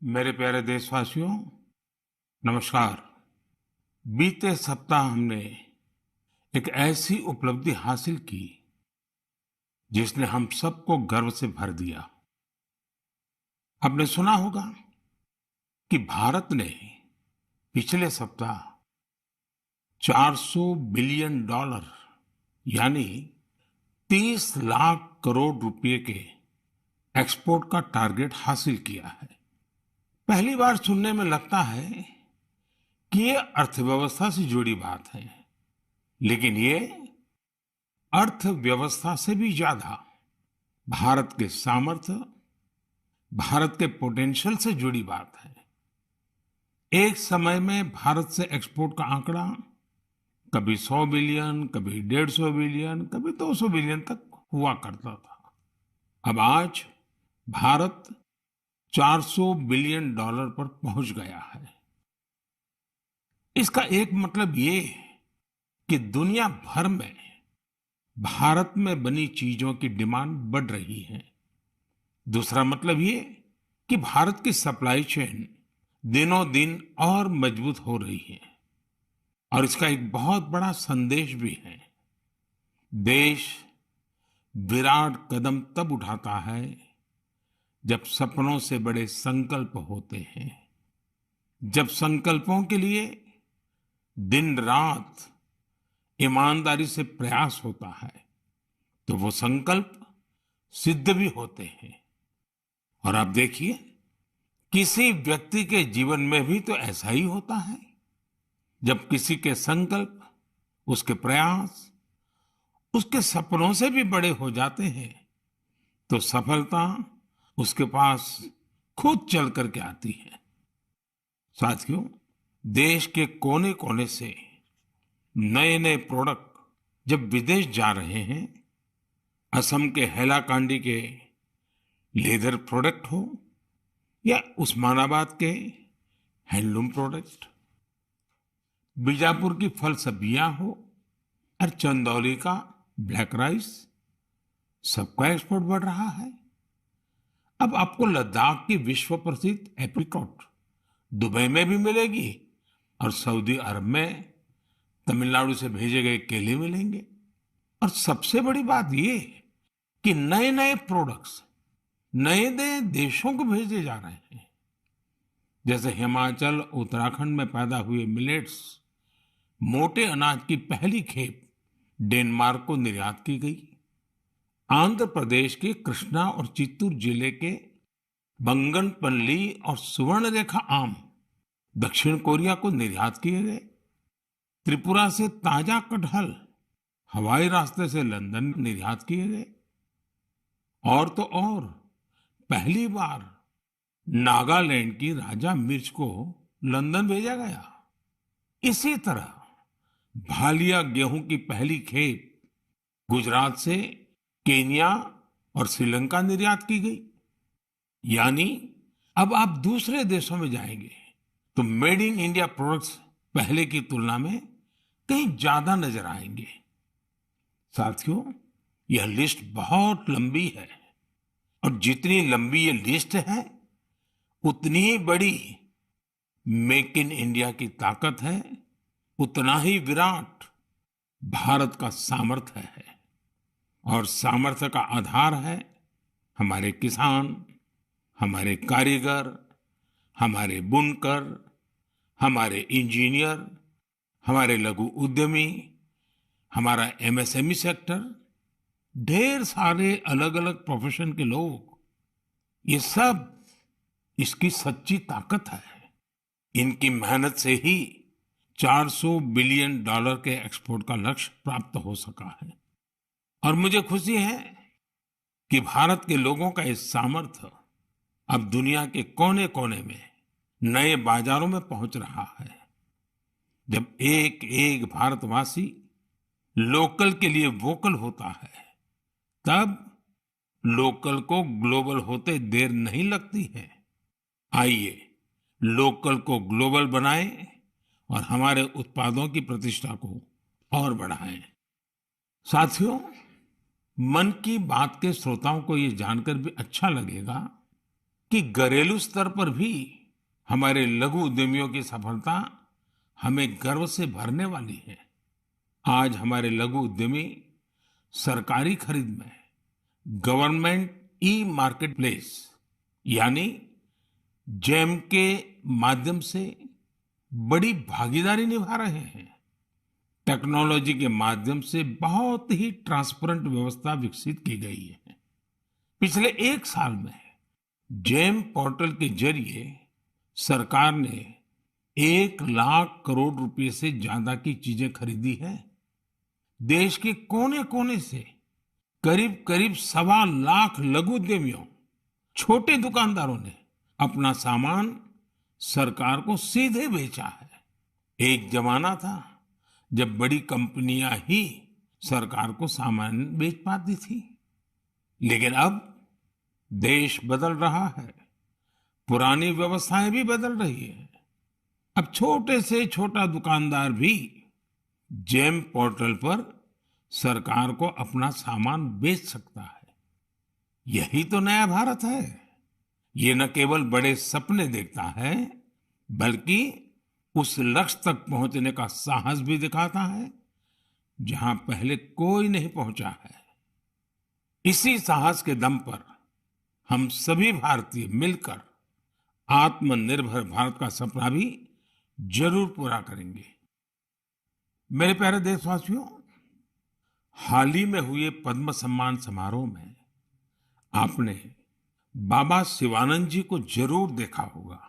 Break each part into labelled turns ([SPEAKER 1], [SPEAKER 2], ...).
[SPEAKER 1] मेरे प्यारे देशवासियों, नमस्कार। बीते सप्ताह हमने एक ऐसी उपलब्धि हासिल की जिसने हम सबको गर्व से भर दिया। आपने सुना होगा कि भारत ने पिछले सप्ताह 400 बिलियन डॉलर यानी 30 लाख करोड़ रुपए के एक्सपोर्ट का टारगेट हासिल किया है। पहली बार सुनने में लगता है कि ये अर्थव्यवस्था से जुड़ी बात है, लेकिन ये अर्थव्यवस्था से भी ज्यादा भारत के सामर्थ्य, भारत के पोटेंशियल से जुड़ी बात है। एक समय में भारत से एक्सपोर्ट का आंकड़ा कभी 100 बिलियन, कभी 150 बिलियन, कभी 200 बिलियन तक हुआ करता था। अब आज भारत 400 बिलियन डॉलर पर पहुंच गया है। इसका एक मतलब ये कि दुनिया भर में भारत में बनी चीजों की डिमांड बढ़ रही है। दूसरा मतलब ये कि भारत की सप्लाई चेन दिनों दिन और मजबूत हो रही है। और इसका एक बहुत बड़ा संदेश भी है। देश विराट कदम तब उठाता है जब सपनों से बड़े संकल्प होते हैं, जब संकल्पों के लिए दिन रात ईमानदारी से प्रयास होता है, तो वो संकल्प सिद्ध भी होते हैं। और आप देखिए, किसी व्यक्ति के जीवन में भी तो ऐसा ही होता है। जब किसी के संकल्प, उसके प्रयास, उसके सपनों से भी बड़े हो जाते हैं, तो सफलता उसके पास खुद चल करके आती है। साथियों, देश के कोने कोने से नए नए प्रोडक्ट जब विदेश जा रहे हैं, असम के हैलाकांडी के लेदर प्रोडक्ट हो या उस्मानाबाद के हैंडलूम प्रोडक्ट, बीजापुर की फल सब्जियां हो और चंदौली का ब्लैक राइस, सबका एक्सपोर्ट बढ़ रहा है। अब आपको लद्दाख की विश्व प्रसिद्ध एप्रिकॉट दुबई में भी मिलेगी और सऊदी अरब में तमिलनाडु से भेजे गए केले मिलेंगे। और सबसे बड़ी बात ये कि नए नए प्रोडक्ट्स नए नए देशों को भेजे जा रहे हैं। जैसे हिमाचल, उत्तराखंड में पैदा हुए मिलेट्स, मोटे अनाज की पहली खेप डेनमार्क को निर्यात की गई। आंध्र प्रदेश के कृष्णा और चित्तूर जिले के बंगनपल्ली और सुवर्णरेखा आम दक्षिण कोरिया को निर्यात किए गए। त्रिपुरा से ताजा कटहल हवाई रास्ते से लंदन निर्यात किए गए। और तो और, पहली बार नागालैंड की राजा मिर्च को लंदन भेजा गया। इसी तरह भालिया गेहूं की पहली खेप गुजरात से केन्या और श्रीलंका निर्यात की गई। यानी अब आप दूसरे देशों में जाएंगे तो मेड इन इंडिया प्रोडक्ट्स पहले की तुलना में कहीं ज्यादा नजर आएंगे। साथियों, यह लिस्ट बहुत लंबी है और जितनी लंबी ये लिस्ट है, उतनी ही बड़ी मेक इन इंडिया की ताकत है, उतना ही विराट भारत का सामर्थ्य है। और सामर्थ्य का आधार है हमारे किसान, हमारे कारीगर, हमारे बुनकर, हमारे इंजीनियर, हमारे लघु उद्यमी, हमारा एमएसएमई सेक्टर, ढेर सारे अलग अलग प्रोफेशन के लोग, ये सब इसकी सच्ची ताकत है। इनकी मेहनत से ही 400 बिलियन डॉलर के एक्सपोर्ट का लक्ष्य प्राप्त हो सका है। और मुझे खुशी है कि भारत के लोगों का इस सामर्थ्य अब दुनिया के कोने कोने में नए बाजारों में पहुंच रहा है। जब एक एक भारतवासी लोकल के लिए वोकल होता है, तब लोकल को ग्लोबल होते देर नहीं लगती है। आइए लोकल को ग्लोबल बनाएं और हमारे उत्पादों की प्रतिष्ठा को और बढ़ाएं। साथियों, मन की बात के श्रोताओं को ये जानकर भी अच्छा लगेगा कि घरेलू स्तर पर भी हमारे लघु उद्यमियों की सफलता हमें गर्व से भरने वाली है। आज हमारे लघु उद्यमी सरकारी खरीद में गवर्नमेंट ई मार्केट प्लेस यानी जेम के माध्यम से बड़ी भागीदारी निभा रहे हैं। टेक्नोलॉजी के माध्यम से बहुत ही ट्रांसपेरेंट व्यवस्था विकसित की गई है। पिछले एक साल में जेम पोर्टल के जरिए सरकार ने 1 लाख करोड़ रुपए से ज्यादा की चीजें खरीदी है। देश के कोने कोने से करीब करीब 1.25 लाख लघु उद्यमियों, छोटे दुकानदारों ने अपना सामान सरकार को सीधे बेचा है। एक जमाना था जब बड़ी कंपनियां ही सरकार को सामान बेच पाती थी, लेकिन अब देश बदल रहा है, पुरानी व्यवस्थाएं भी बदल रही है। अब छोटे से छोटा दुकानदार भी जेम पोर्टल पर सरकार को अपना सामान बेच सकता है। यही तो नया भारत है। ये न केवल बड़े सपने देखता है, बल्कि उस लक्ष्य तक पहुंचने का साहस भी दिखाता है जहां पहले कोई नहीं पहुंचा है। इसी साहस के दम पर हम सभी भारतीय मिलकर आत्मनिर्भर भारत का सपना भी जरूर पूरा करेंगे। मेरे प्यारे देशवासियों, हाल ही में हुए पद्म सम्मान समारोह में आपने बाबा शिवानंद जी को जरूर देखा होगा।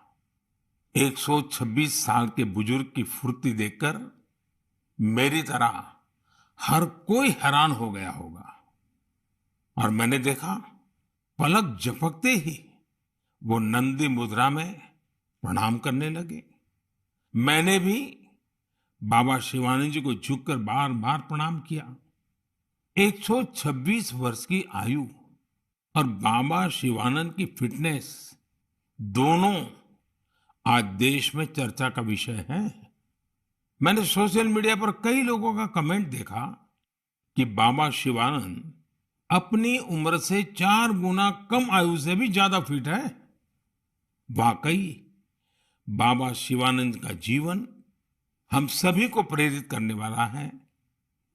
[SPEAKER 1] 126 साल के बुजुर्ग की फुर्ती देखकर मेरी तरह हर कोई हैरान हो गया होगा। और मैंने देखा, पलक झपकते ही वो नंदी मुद्रा में प्रणाम करने लगे। मैंने भी बाबा शिवानंद जी को झुककर बार बार प्रणाम किया। 126 वर्ष की आयु और बाबा शिवानंद की फिटनेस दोनों आज देश में चर्चा का विषय है। मैंने सोशल मीडिया पर कई लोगों का कमेंट देखा कि बाबा शिवानंद अपनी उम्र से 4 गुना कम आयु से भी ज्यादा फिट है। वाकई बाबा शिवानंद का जीवन हम सभी को प्रेरित करने वाला है।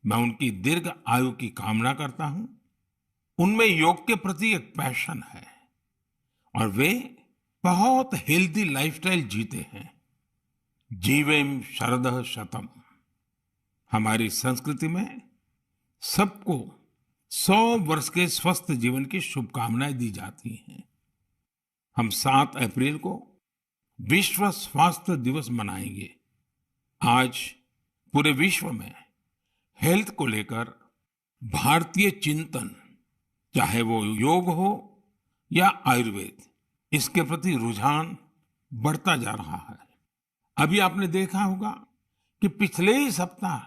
[SPEAKER 1] मैं उनकी दीर्घ आयु की कामना करता हूं। उनमें योग के प्रति एक पैशन है और वे बहुत हेल्दी लाइफस्टाइल जीते हैं। जीवेम शरदः शतम। हमारी संस्कृति में सबको 100 वर्ष के स्वस्थ जीवन की शुभकामनाएं दी जाती हैं। हम 7 अप्रैल को विश्व स्वास्थ्य दिवस मनाएंगे। आज पूरे विश्व में हेल्थ को लेकर भारतीय चिंतन, चाहे वो योग हो या आयुर्वेद, इसके प्रति रुझान बढ़ता जा रहा है। अभी आपने देखा होगा कि पिछले ही सप्ताह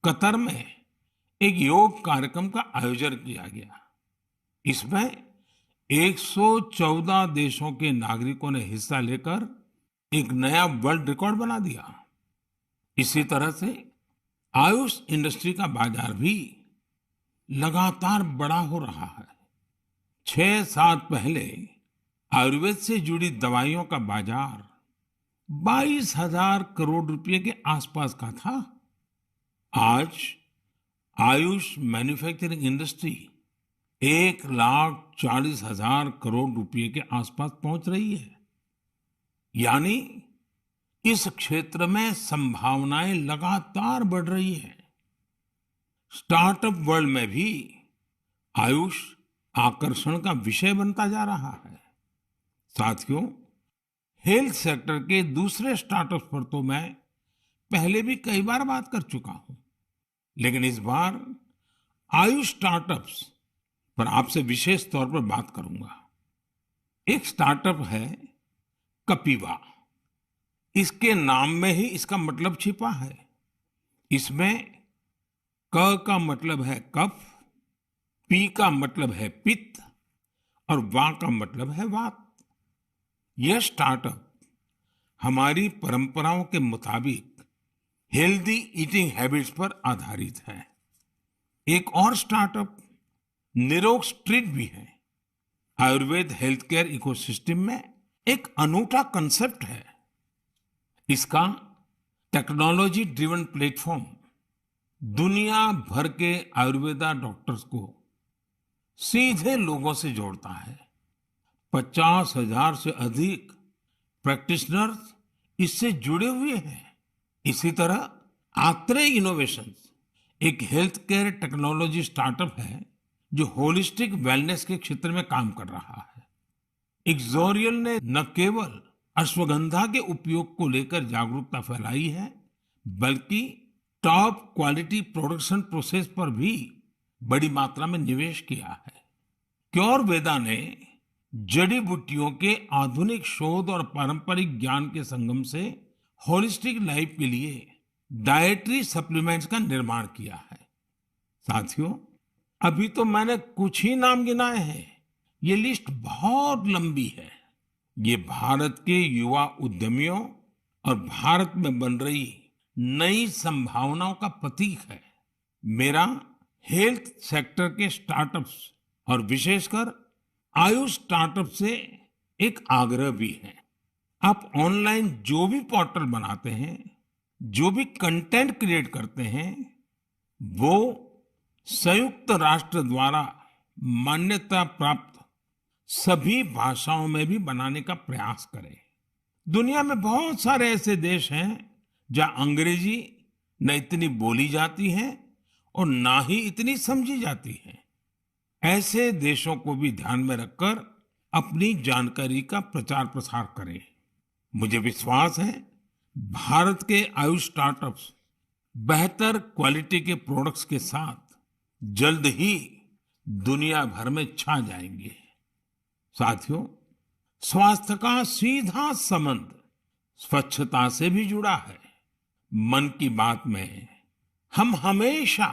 [SPEAKER 1] कतर में एक योग कार्यक्रम का आयोजन किया गया। इसमें 114 देशों के नागरिकों ने हिस्सा लेकर एक नया वर्ल्ड रिकॉर्ड बना दिया। इसी तरह से आयुष इंडस्ट्री का बाजार भी लगातार बड़ा हो रहा है। 6 साल पहले आयुर्वेद से जुड़ी दवाइयों का बाजार 22,000 करोड़ रुपए के आसपास का था। आज आयुष मैन्युफैक्चरिंग इंडस्ट्री 1,40,000 करोड़ रुपए के आसपास पहुंच रही है। यानी इस क्षेत्र में संभावनाएं लगातार बढ़ रही हैं। स्टार्टअप वर्ल्ड में भी आयुष आकर्षण का विषय बनता जा रहा है। साथियों, हेल्थ सेक्टर के दूसरे स्टार्टअप्स पर तो मैं पहले भी कई बार बात कर चुका हूं, लेकिन इस बार आयुष स्टार्टअप्स पर आपसे विशेष तौर पर बात करूंगा। एक स्टार्टअप है कपिवा। इसके नाम में ही इसका मतलब छिपा है। इसमें क का मतलब है कफ, पी का मतलब है पित्त और वा का मतलब है वात। यह स्टार्टअप हमारी परंपराओं के मुताबिक हेल्दी ईटिंग हैबिट्स पर आधारित है। एक और स्टार्टअप निरोग स्ट्रीट भी है। आयुर्वेद हेल्थ केयर इकोसिस्टम में एक अनूठा कंसेप्ट है। इसका टेक्नोलॉजी ड्रिवन प्लेटफॉर्म दुनिया भर के आयुर्वेदा डॉक्टर्स को सीधे लोगों से जोड़ता है। 50,000 से अधिक प्रैक्टिशनर्स इससे जुड़े हुए हैं। इसी तरह आत्रे इनोवेशंस एक हेल्थ केयर टेक्नोलॉजी स्टार्टअप है जो होलिस्टिक वेलनेस के क्षेत्र में काम कर रहा है। इक्सोरियल ने न केवल अश्वगंधा के उपयोग को लेकर जागरूकता फैलाई है, बल्कि टॉप क्वालिटी प्रोडक्शन प्रोसेस पर भी बड़ी मात्रा में निवेश किया है। क्योरवेदा ने जड़ी बूटियों के आधुनिक शोध और पारंपरिक ज्ञान के संगम से होलिस्टिक लाइफ के लिए डाइटरी सप्लीमेंट्स का निर्माण किया है। साथियों, अभी तो मैंने कुछ ही नाम गिनाए हैं, ये लिस्ट बहुत लंबी है। ये भारत के युवा उद्यमियों और भारत में बन रही नई संभावनाओं का प्रतीक है। मेरा हेल्थ सेक्टर के स्टार्टअप्स और विशेषकर आयुष स्टार्टअप से एक आग्रह भी है। आप ऑनलाइन जो भी पोर्टल बनाते हैं, जो भी कंटेंट क्रिएट करते हैं, वो संयुक्त राष्ट्र द्वारा मान्यता प्राप्त सभी भाषाओं में भी बनाने का प्रयास करें। दुनिया में बहुत सारे ऐसे देश हैं जहां अंग्रेजी न इतनी बोली जाती है और ना ही इतनी समझी जाती है। ऐसे देशों को भी ध्यान में रखकर अपनी जानकारी का प्रचार प्रसार करें। मुझे विश्वास है भारत के आयुष स्टार्टअप्स बेहतर क्वालिटी के प्रोडक्ट्स के साथ जल्द ही दुनिया भर में छा जाएंगे। साथियों, स्वास्थ्य का सीधा संबंध स्वच्छता से भी जुड़ा है। मन की बात में हम हमेशा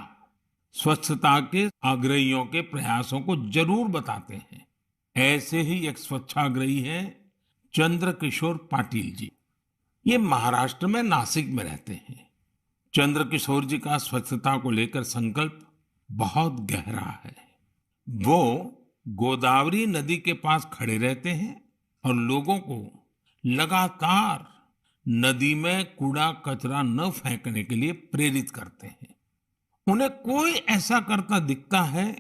[SPEAKER 1] स्वच्छता के आग्रहियों के प्रयासों को जरूर बताते हैं। ऐसे ही एक स्वच्छाग्रही हैं चंद्रकिशोर पाटिल जी। ये महाराष्ट्र में नासिक में रहते हैं। चंद्रकिशोर जी का स्वच्छता को लेकर संकल्प बहुत गहरा है। वो गोदावरी नदी के पास खड़े रहते हैं और लोगों को लगातार नदी में कूड़ा कचरा न फेंकने के लिए प्रेरित करते हैं। उन्हें कोई ऐसा करता दिखता है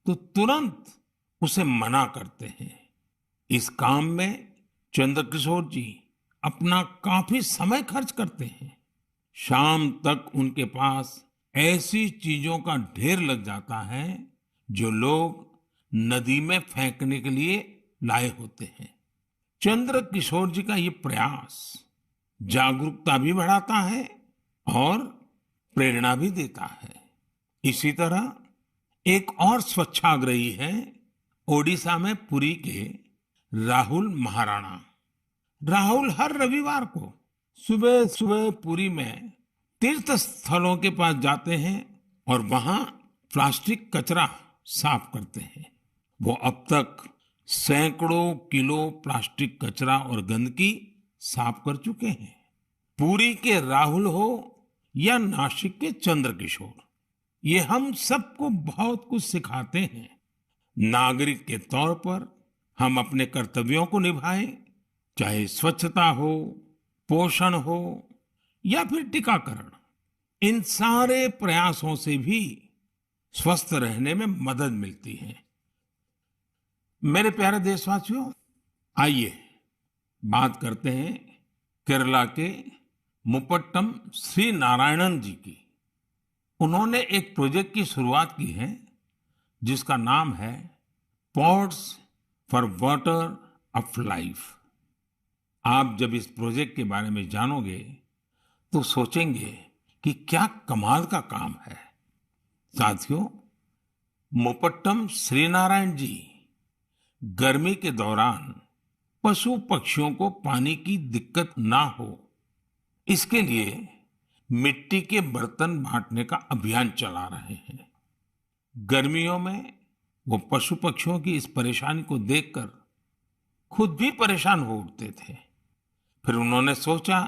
[SPEAKER 1] तो तुरंत उसे मना करते हैं। इस काम में चंद्रकिशोर जी अपना काफी समय खर्च करते हैं। शाम तक उनके पास ऐसी चीजों का ढेर लग जाता है जो लोग नदी में फेंकने के लिए लाए होते हैं। चंद्रकिशोर जी का ये प्रयास जागरूकता भी बढ़ाता है और प्रेरणा भी देता है। इसी तरह एक और स्वच्छाग्रही है ओडिशा में पुरी के राहुल महाराणा। राहुल हर रविवार को सुबह सुबह पुरी में तीर्थ स्थलों के पास जाते हैं और वहां प्लास्टिक कचरा साफ करते हैं। वो अब तक सैकड़ों किलो प्लास्टिक कचरा और गंदगी साफ कर चुके हैं। पुरी के राहुल हो या नासिक के चंद्रकिशोर, ये हम सबको बहुत कुछ सिखाते हैं। नागरिक के तौर पर हम अपने कर्तव्यों को निभाएं, चाहे स्वच्छता हो, पोषण हो या फिर टीकाकरण। इन सारे प्रयासों से भी स्वस्थ रहने में मदद मिलती है। मेरे प्यारे देशवासियों, आइए बात करते हैं केरला के मुपट्टम श्री नारायणन जी की। उन्होंने एक प्रोजेक्ट की शुरुआत की है जिसका नाम है pots for water of life. आप जब इस प्रोजेक्ट के बारे में जानोगे तो सोचेंगे कि क्या कमाल का काम है। साथियों, मुपट्टम श्री नारायण जी गर्मी के दौरान पशु पक्षियों को पानी की दिक्कत ना हो, इसके लिए मिट्टी के बर्तन बांटने का अभियान चला रहे हैं। गर्मियों में वो पशु पक्षियों की इस परेशानी को देखकर खुद भी परेशान हो उठते थे। फिर उन्होंने सोचा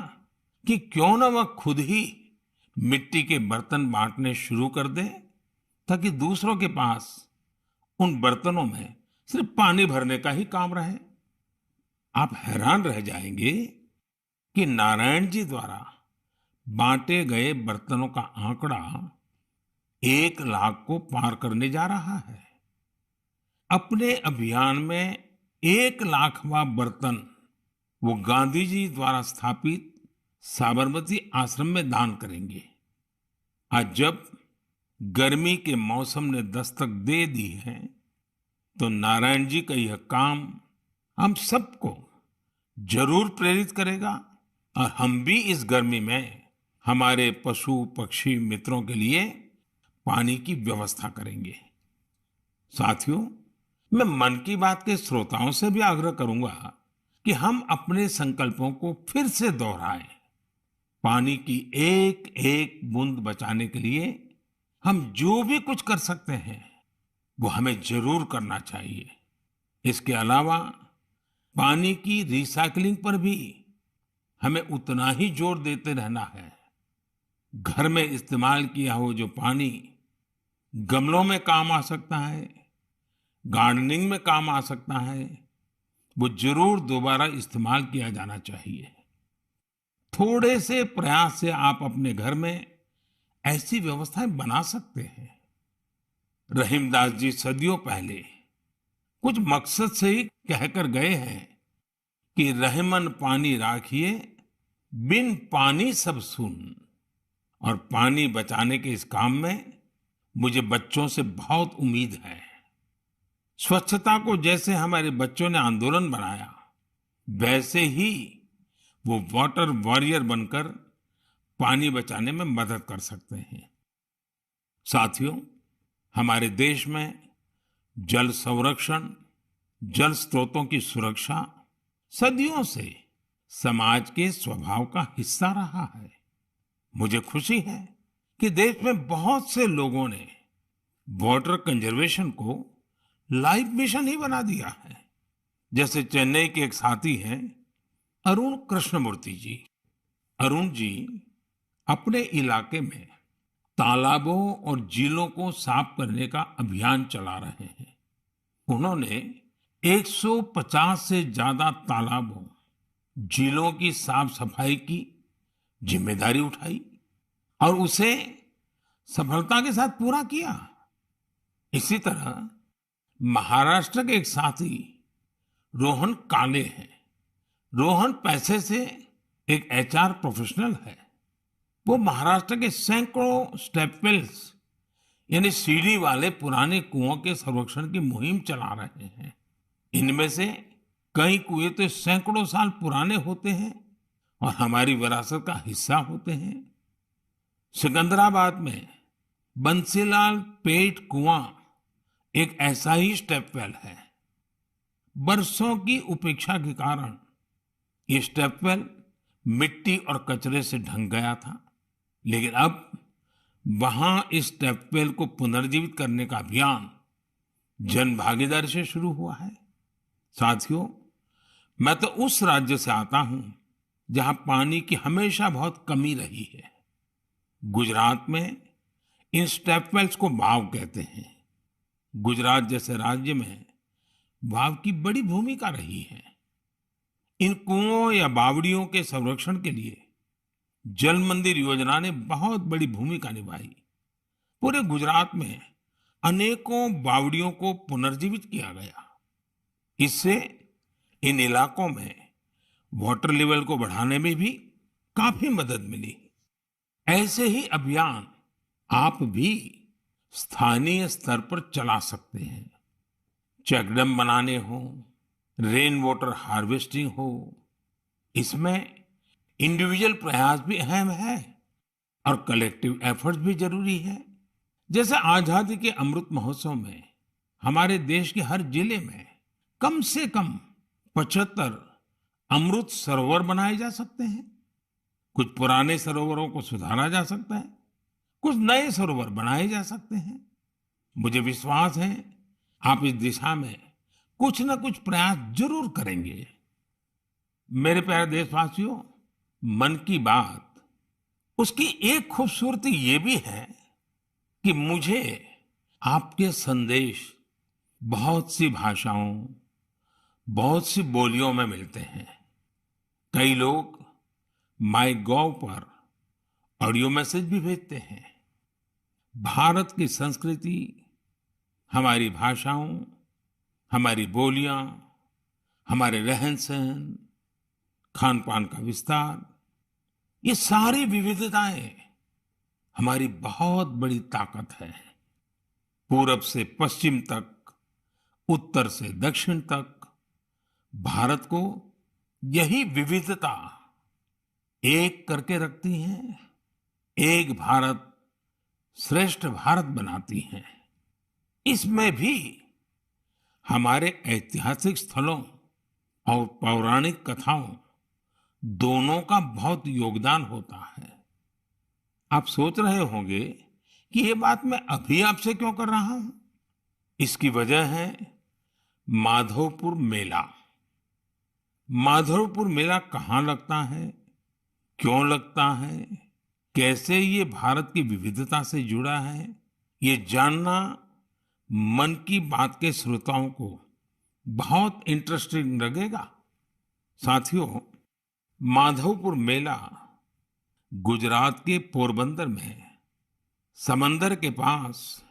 [SPEAKER 1] कि क्यों न वह खुद ही मिट्टी के बर्तन बांटने शुरू कर दें, ताकि दूसरों के पास उन बर्तनों में सिर्फ पानी भरने का ही काम रहे। आप हैरान रह जाएंगे कि नारायण जी द्वारा बांटे गए बर्तनों का आंकड़ा 1 लाख को पार करने जा रहा है। अपने अभियान में 1 लाखवां बर्तन वो गांधी जी द्वारा स्थापित साबरमती आश्रम में दान करेंगे। आज जब गर्मी के मौसम ने दस्तक दे दी है, तो नारायण जी का यह काम हम सबको जरूर प्रेरित करेगा और हम भी इस गर्मी में हमारे पशु पक्षी मित्रों के लिए पानी की व्यवस्था करेंगे। साथियों, मैं मन की बात के श्रोताओं से भी आग्रह करूंगा कि हम अपने संकल्पों को फिर से दोहराएं। पानी की एक एक बूंद बचाने के लिए हम जो भी कुछ कर सकते हैं वो हमें जरूर करना चाहिए। इसके अलावा पानी की रिसाइकलिंग पर भी हमें उतना ही जोर देते रहना है। घर में इस्तेमाल किया हो जो पानी गमलों में काम आ सकता है, गार्डनिंग में काम आ सकता है, वो जरूर दोबारा इस्तेमाल किया जाना चाहिए। थोड़े से प्रयास से आप अपने घर में ऐसी व्यवस्थाएं बना सकते हैं। रहीमदास जी सदियों पहले कुछ मकसद से ही कहकर गए हैं कि रहमन पानी राखिए, बिन पानी सब सून। और पानी बचाने के इस काम में मुझे बच्चों से बहुत उम्मीद है। स्वच्छता को जैसे हमारे बच्चों ने आंदोलन बनाया, वैसे ही वो वाटर वॉरियर बनकर पानी बचाने में मदद कर सकते हैं। साथियों, हमारे देश में जल संरक्षण, जल स्रोतों की सुरक्षा सदियों से समाज के स्वभाव का हिस्सा रहा है। मुझे खुशी है कि देश में बहुत से लोगों ने वाटर कंजर्वेशन को लाइफ मिशन ही बना दिया है। जैसे चेन्नई के एक साथी हैं अरुण कृष्णमूर्ति जी। अरुण जी अपने इलाके में तालाबों और झीलों को साफ करने का अभियान चला रहे हैं। उन्होंने 150 से ज्यादा तालाबों, झीलों की साफ सफाई की जिम्मेदारी उठाई और उसे सफलता के साथ पूरा किया। इसी तरह महाराष्ट्र के एक साथी रोहन काले हैं। रोहन पैसे से एक एचआर प्रोफेशनल है। वो महाराष्ट्र के सैकड़ों स्टेप वेल्स यानी सीढ़ी वाले पुराने कुओं के संरक्षण की मुहिम चला रहे हैं। इनमें से कई कुएं तो सैकड़ों साल पुराने होते हैं और हमारी विरासत का हिस्सा होते हैं। सिकंदराबाद में बंसीलाल पेट कुआं एक ऐसा ही स्टेप वेल है। बरसों की उपेक्षा के कारण ये स्टेप वेल मिट्टी और कचरे से ढंक गया था, लेकिन अब वहां इस स्टेप वेल को पुनर्जीवित करने का अभियान जन भागीदारी से शुरू हुआ है। साथियों, मैं तो उस राज्य से आता हूं जहां पानी की हमेशा बहुत कमी रही है। गुजरात में इन स्टेप वेल्स को बाव कहते हैं। गुजरात जैसे राज्य में बाव की बड़ी भूमिका रही है। इन कुओं या बावड़ियों के संरक्षण के लिए जल मंदिर योजना ने बहुत बड़ी भूमिका निभाई। पूरे गुजरात में अनेकों बावड़ियों को पुनर्जीवित किया गया। इससे इन इलाकों में वाटर लेवल को बढ़ाने में भी काफी मदद मिली। ऐसे ही अभियान आप भी स्थानीय स्तर पर चला सकते हैं। चेकडैम बनाने हो, रेन वाटर हार्वेस्टिंग हो, इसमें इंडिविजुअल प्रयास भी अहम है और कलेक्टिव एफर्ट्स भी जरूरी है। जैसे आजादी के अमृत महोत्सव में हमारे देश के हर जिले में कम से कम 75 अमृत सरोवर बनाए जा सकते हैं। कुछ पुराने सरोवरों को सुधारा जा सकता है, कुछ नए सरोवर बनाए जा सकते हैं। मुझे विश्वास है आप इस दिशा में कुछ न कुछ प्रयास जरूर करेंगे। मेरे प्यारे देशवासियों, मन की बात उसकी एक खूबसूरती ये भी है कि मुझे आपके संदेश बहुत सी भाषाओं, बहुत सी बोलियों में मिलते हैं। कई लोग माई गॉव पर ऑडियो मैसेज भी भेजते हैं। भारत की संस्कृति, हमारी भाषाओं, हमारी बोलियां, हमारे रहन सहन, खान पान का विस्तार, ये सारी विविधताएं हमारी बहुत बड़ी ताकत है। पूरब से पश्चिम तक, उत्तर से दक्षिण तक, भारत को यही विविधता एक करके रखती है, एक भारत श्रेष्ठ भारत बनाती है। इसमें भी हमारे ऐतिहासिक स्थलों और पौराणिक कथाओं दोनों का बहुत योगदान होता है। आप सोच रहे होंगे कि ये बात मैं अभी आपसे क्यों कर रहा हूं? इसकी वजह है माधवपुर मेला। माधवपुर मेला कहाँ लगता है, क्यों लगता है, कैसे ये भारत की विविधता से जुड़ा है, ये जानना मन की बात के श्रोताओं को बहुत इंटरेस्टिंग लगेगा। साथियों, माधवपुर मेला गुजरात के पोरबंदर में समंदर के पास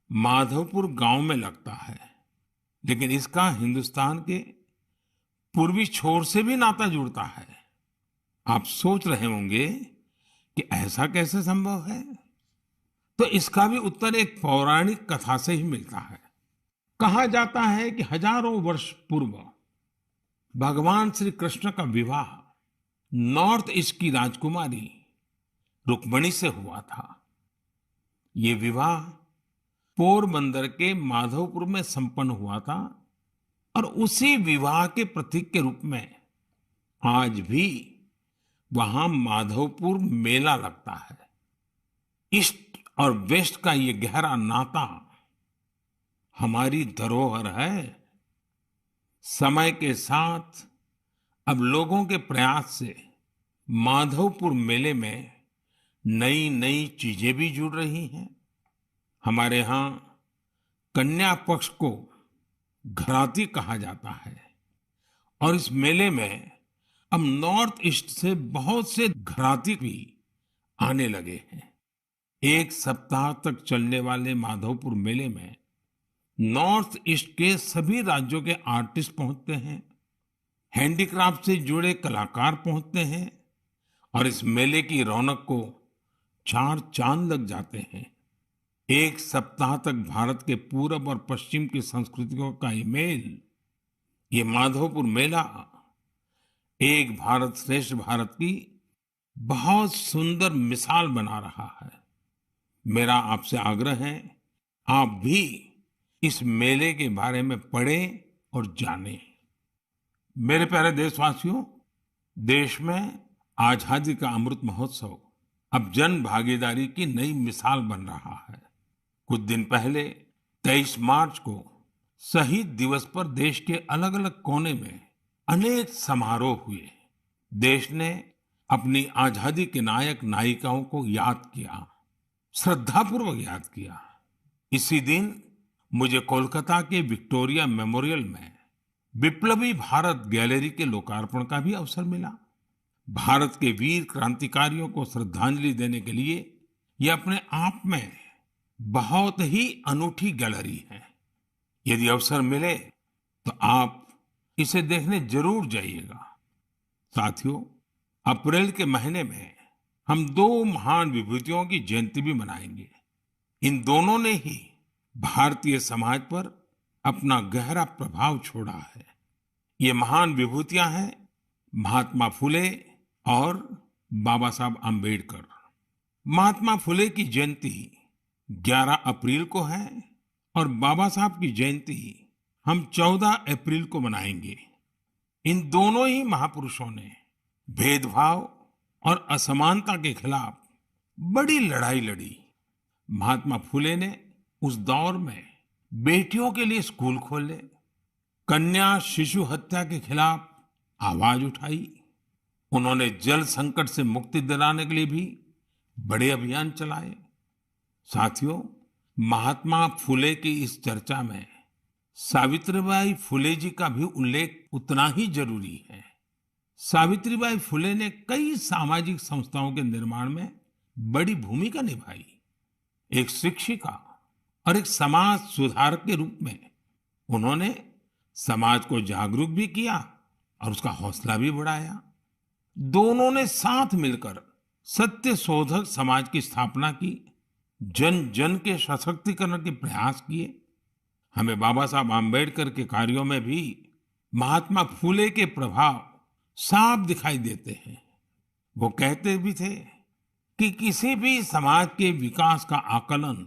[SPEAKER 1] माधवपुर गांव में लगता है, लेकिन इसका हिंदुस्तान के पूर्वी छोर से भी नाता जुड़ता है। आप सोच रहे होंगे कि ऐसा कैसे संभव है? तो इसका भी उत्तर एक पौराणिक कथा से ही मिलता है। कहा जाता है कि हजारों वर्ष पूर्व भगवान श्री कृष्ण का विवाह नॉर्थ ईस्ट की राजकुमारी रुक्मिणी से हुआ था। ये विवाह पोरबंदर के माधवपुर में संपन्न हुआ था और उसी विवाह के प्रतीक के रूप में आज भी वहां माधवपुर मेला लगता है। ईस्ट और वेस्ट का ये गहरा नाता हमारी धरोहर है। समय के साथ अब लोगों के प्रयास से माधवपुर मेले में नई नई चीजें भी जुड़ रही हैं। हमारे यहाँ कन्या पक्ष को घराती कहा जाता है और इस मेले में अब नॉर्थ ईस्ट से बहुत से घराती भी आने लगे हैं। एक सप्ताह तक चलने वाले माधवपुर मेले में नॉर्थ ईस्ट के सभी राज्यों के आर्टिस्ट पहुंचते हैं, हैंडीक्राफ्ट से जुड़े कलाकार पहुंचते हैं और इस मेले की रौनक को चार चांद लग जाते हैं। एक सप्ताह तक भारत के पूरब और पश्चिम की संस्कृतियों का ये मेल, ये माधवपुर मेला एक भारत श्रेष्ठ भारत की बहुत सुंदर मिसाल बना रहा है। मेरा आपसे आग्रह है, आप भी इस मेले के बारे में पढ़ें और जानें। मेरे प्यारे देशवासियों, देश में आजादी का अमृत महोत्सव अब जन भागीदारी की नई मिसाल बन रहा है। कुछ दिन पहले 23 मार्च को शहीद दिवस पर देश के अलग अलग कोने में अनेक समारोह हुए। देश ने अपनी आजादी के नायक नायिकाओं को याद किया, श्रद्धापूर्वक याद किया। इसी दिन मुझे कोलकाता के विक्टोरिया मेमोरियल में विप्लवी भारत गैलरी के लोकार्पण का भी अवसर मिला। भारत के वीर क्रांतिकारियों को श्रद्धांजलि देने के लिए यह अपने आप में बहुत ही अनूठी गैलरी है। यदि अवसर मिले तो आप इसे देखने जरूर जाइएगा। साथियों, अप्रैल के महीने में हम दो महान विभूतियों की जयंती भी मनाएंगे। इन दोनों ने ही भारतीय समाज पर अपना गहरा प्रभाव छोड़ा है। ये महान विभूतियां हैं महात्मा फुले और बाबा साहब आम्बेडकर। महात्मा फुले की जयंती 11 अप्रैल को है और बाबा साहब की जयंती हम 14 अप्रैल को मनाएंगे। इन दोनों ही महापुरुषों ने भेदभाव और असमानता के खिलाफ बड़ी लड़ाई लड़ी। महात्मा फुले ने उस दौर में बेटियों के लिए स्कूल खोले, कन्या शिशु हत्या के खिलाफ आवाज उठाई। उन्होंने जल संकट से मुक्ति दिलाने के लिए भी बड़े अभियान चलाए। साथियों, महात्मा फुले की इस चर्चा में सावित्रीबाई फुले जी का भी उल्लेख उतना ही जरूरी है। सावित्रीबाई फुले ने कई सामाजिक संस्थाओं के निर्माण में बड़ी भूमिका निभाई। एक शिक्षिका और एक समाज सुधारक के रूप में उन्होंने समाज को जागरूक भी किया और उसका हौसला भी बढ़ाया। दोनों ने साथ मिलकर सत्य शोधक समाज की स्थापना की, जन जन के सशक्तिकरण के प्रयास किए। हमें बाबा साहब आम्बेडकर के कार्यों में भी महात्मा फुले के प्रभाव साफ दिखाई देते हैं। वो कहते भी थे कि किसी भी समाज के विकास का आकलन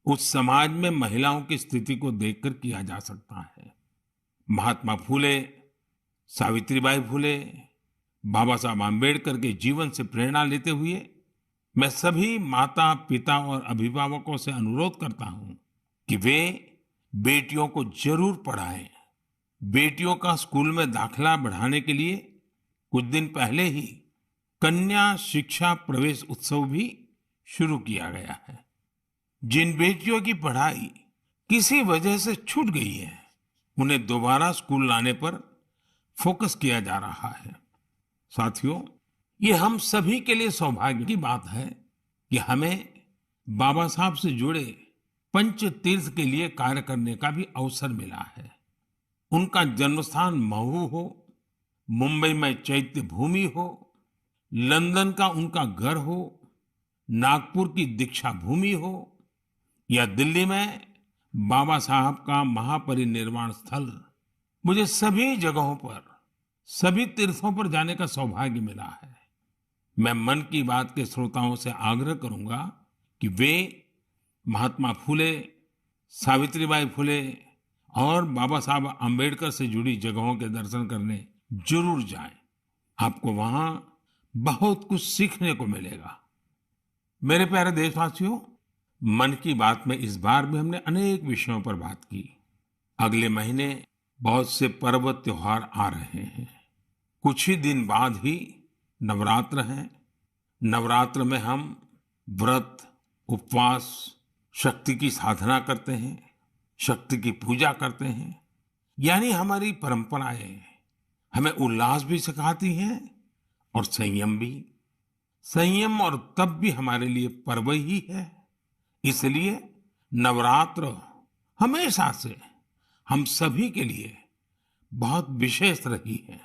[SPEAKER 1] उस समाज में महिलाओं की स्थिति को देखकर किया जा सकता है। महात्मा फुले, सावित्रीबाई फुले, बाबा साहब आम्बेडकर के जीवन से प्रेरणा लेते हुए मैं सभी माता पिता और अभिभावकों से अनुरोध करता हूं कि वे बेटियों को जरूर पढ़ाएं। बेटियों का स्कूल में दाखिला बढ़ाने के लिए कुछ दिन पहले ही कन्या शिक्षा प्रवेश उत्सव भी शुरू किया गया है। जिन बेटियों की पढ़ाई किसी वजह से छूट गई है, उन्हें दोबारा स्कूल लाने पर फोकस किया जा रहा है। साथियों, ये हम सभी के लिए सौभाग्य की बात है कि हमें बाबा साहब से जुड़े पंच तीर्थ के लिए कार्य करने का भी अवसर मिला है। उनका जन्मस्थान महू हो, मुंबई में चैत्य भूमि हो, लंदन का उनका घर हो, नागपुर की दीक्षा भूमि हो या दिल्ली में बाबा साहब का महापरिनिर्वाण स्थल, मुझे सभी जगहों पर, सभी तीर्थों पर जाने का सौभाग्य मिला है। मैं मन की बात के श्रोताओं से आग्रह करूंगा कि वे महात्मा फुले, सावित्रीबाई फुले और बाबा साहब आम्बेडकर से जुड़ी जगहों के दर्शन करने जरूर जाएं। आपको वहां बहुत कुछ सीखने को मिलेगा। मेरे प्यारे देशवासियों, मन की बात में इस बार भी हमने अनेक विषयों पर बात की। अगले महीने बहुत से पर्व त्योहार आ रहे हैं। कुछ ही दिन बाद ही नवरात्र हैं। नवरात्र में हम व्रत, उपवास, शक्ति की साधना करते हैं, शक्ति की पूजा करते हैं। यानी हमारी परंपराएं हमें उल्लास भी सिखाती हैं और संयम भी। संयम और तप भी हमारे लिए पर्व ही है। इसलिए नवरात्र हमेशा से हम सभी के लिए बहुत विशेष रही है।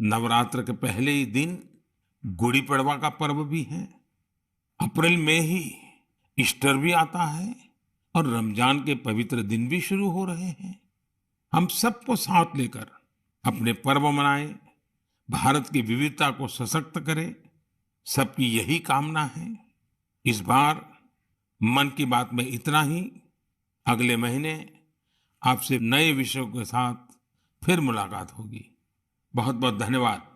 [SPEAKER 1] नवरात्र के पहले ही दिन गुड़ी पड़वा का पर्व भी है। अप्रैल में ही ईस्टर भी आता है और रमजान के पवित्र दिन भी शुरू हो रहे हैं। हम सबको साथ लेकर अपने पर्व मनाएं, भारत की विविधता को सशक्त करें, सबकी यही कामना है। इस बार मन की बात में इतना ही। अगले महीने आपसे नए विषयों के साथ फिर मुलाकात होगी। बहुत बहुत धन्यवाद।